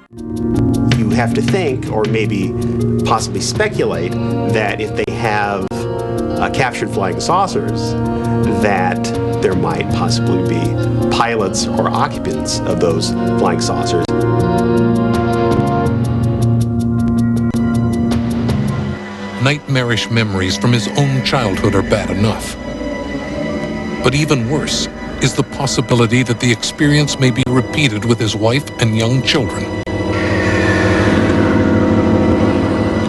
You have to think, or maybe possibly speculate, that if they have captured flying saucers, that there might possibly be pilots or occupants of those flying saucers. Nightmarish memories from his own childhood are bad enough. But even worse is the possibility that the experience may be repeated with his wife and young children.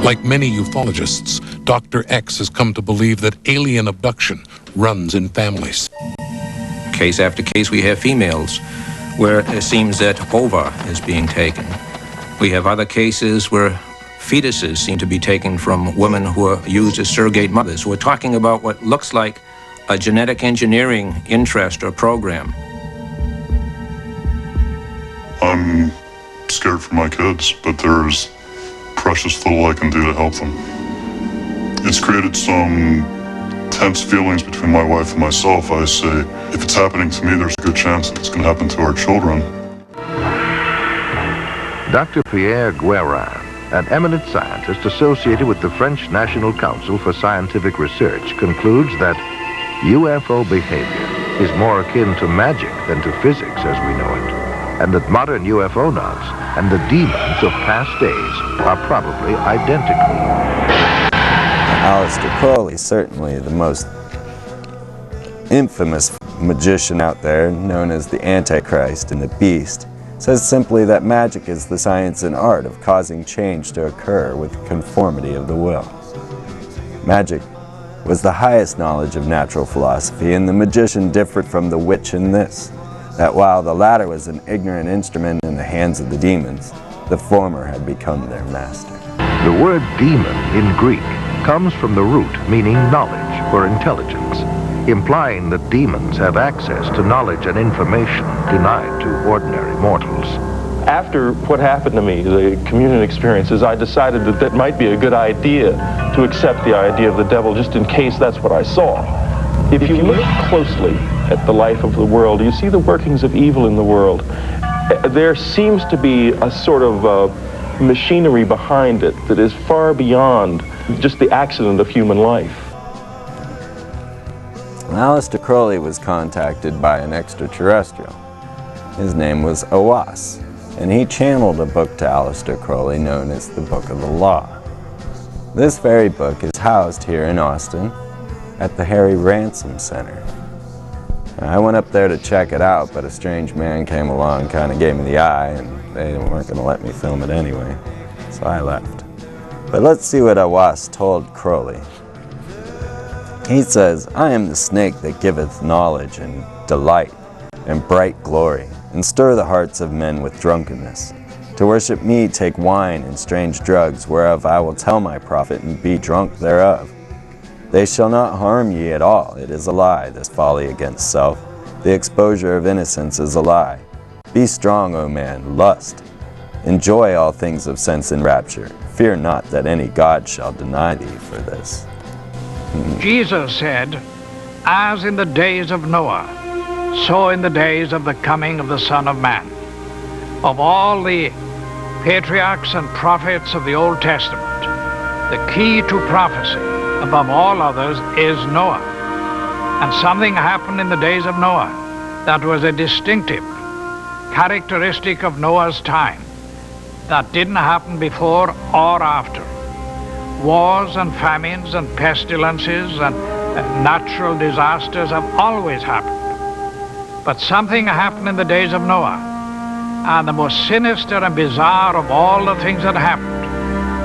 Like many ufologists, Dr. X has come to believe that alien abduction runs in families. Case after case, we have females where it seems that ova is being taken. We have other cases where fetuses seem to be taken from women who are used as surrogate mothers. We're talking about what looks like a genetic engineering interest or program. I'm scared for my kids, but there's precious little I can do to help them. It's created some tense feelings between my wife and myself. I say, if it's happening to me, there's a good chance that it's going to happen to our children. Dr. Pierre Guérin, an eminent scientist associated with the French National Council for Scientific Research, concludes that UFO behavior is more akin to magic than to physics as we know it, and that modern UFOnauts and the demons of past days are probably identical. Aleister Crowley, certainly the most infamous magician out there, known as the Antichrist and the Beast, says simply that magic is the science and art of causing change to occur with conformity of the will. Magic was the highest knowledge of natural philosophy, and the magician differed from the witch in this, that while the latter was an ignorant instrument in the hands of the demons, the former had become their master. The word demon in Greek comes from the root meaning knowledge or intelligence, implying that demons have access to knowledge and information denied to ordinary mortals. After what happened to me, the communion experiences, I decided that that might be a good idea to accept the idea of the devil just in case that's what I saw. If you look closely at the life of the world, you see the workings of evil in the world. There seems to be a sort of machinery behind it that is far beyond just the accident of human life. Aleister Crowley was contacted by an extraterrestrial. His name was Owas, and he channeled a book to Aleister Crowley known as the Book of the Law. This very book is housed here in Austin at the Harry Ransom Center. I went up there to check it out, but a strange man came along, kind of gave me the eye, and they weren't going to let me film it anyway, so I left. But let's see what Owas told Crowley. He says, "I am the snake that giveth knowledge and delight and bright glory, and stir the hearts of men with drunkenness. To worship me take wine and strange drugs, whereof I will tell my prophet and be drunk thereof. They shall not harm ye at all. It is a lie, this folly against self. The exposure of innocence is a lie. Be strong, O man, lust. Enjoy all things of sense and rapture. Fear not that any God shall deny thee for this." Jesus said, "As in the days of Noah, so in the days of the coming of the Son of Man." Of all the patriarchs and prophets of the Old Testament, the key to prophecy above all others is Noah. And something happened in the days of Noah that was a distinctive characteristic of Noah's time that didn't happen before or after. Wars and famines and pestilences and natural disasters have always happened. But something happened in the days of Noah, and the most sinister and bizarre of all the things that happened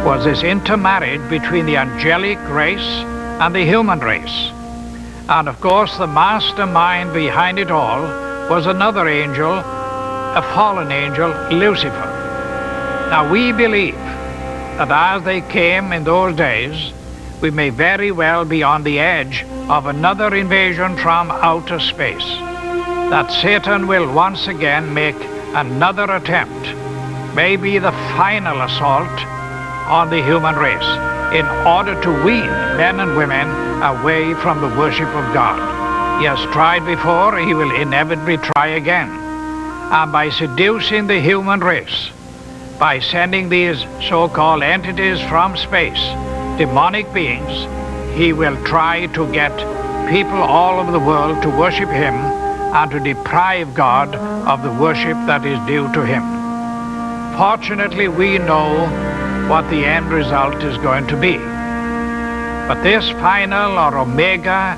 was this intermarriage between the angelic race and the human race. And of course the mastermind behind it all was another angel, a fallen angel, Lucifer. Now we believe that as they came in those days, we may very well be on the edge of another invasion from outer space. That Satan will once again make another attempt, maybe the final assault on the human race, in order to wean men and women away from the worship of God. He has tried before, he will inevitably try again. And by seducing the human race, by sending these so-called entities from space, demonic beings, he will try to get people all over the world to worship him and to deprive God of the worship that is due to him. Fortunately, we know what the end result is going to be. But this final or omega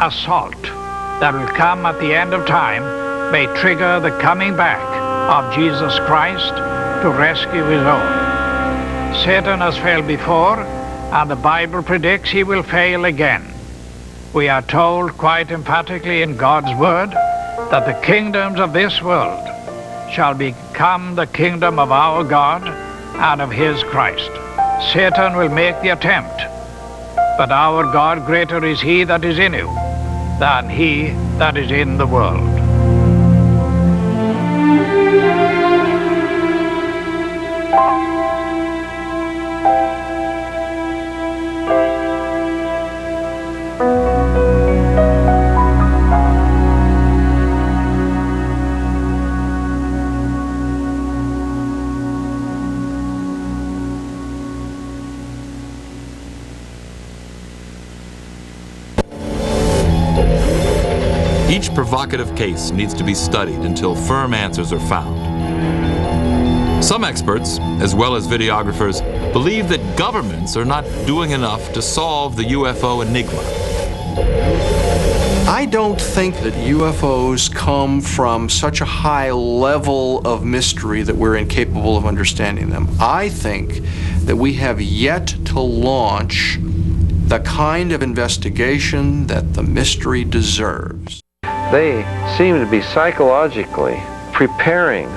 assault that will come at the end of time may trigger the coming back of Jesus Christ to rescue his own. Satan has failed before, and the Bible predicts he will fail again. We are told quite emphatically in God's word that the kingdoms of this world shall become the kingdom of our God and of his Christ. Satan will make the attempt, but our God, greater is he that is in you than he that is in the world. Each provocative case needs to be studied until firm answers are found. Some experts, as well as videographers, believe that governments are not doing enough to solve the UFO enigma. I don't think that UFOs come from such a high level of mystery that we're incapable of understanding them. I think that we have yet to launch the kind of investigation that the mystery deserves. They seem to be psychologically preparing